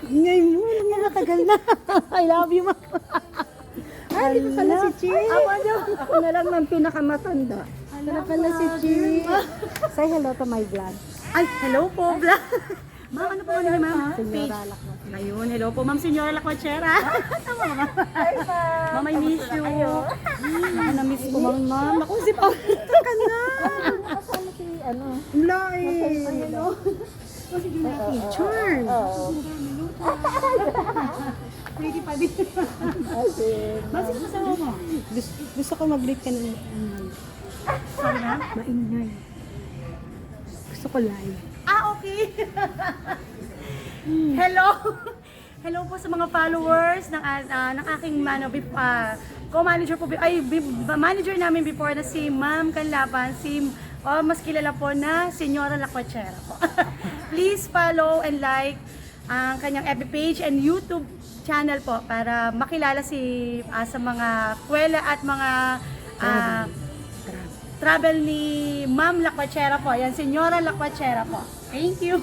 Ngayon mo, matagal na. I love you, ma. Ay, dito pala si Chi. Ako na lang ng pinakamatanda. Dito pala si Chi. Say hello to my vlog. Ay, hello po, vlog. Ma'am, ano po ano ni ma'am? Senyora Lakmat. Ayun, hello po, ma'am Senyora Lakwachera. Tama ba? Ma'am, I miss you. Na-miss ko, ma'am. Ako, si Paulita ka na. Kasama si, ano, Wala eh. Sige na, picture. Pwede pa din. Bakit kasama mo? gusto ko mag-greet ka ng Sorry na? maingay. Gusto ko live. Ah, okay. Hello. Hello po sa mga followers ng aking co-manager po, manager namin before na si Ma'am Canlapan, mas kilala po na Senyora Lakwachera po. Please follow and like ang kanyang FB page and YouTube channel po para makilala sa mga kwela at mga travel ni Ma'am Lakwachera po. Yan, Senyora Lakwachera po. Thank you.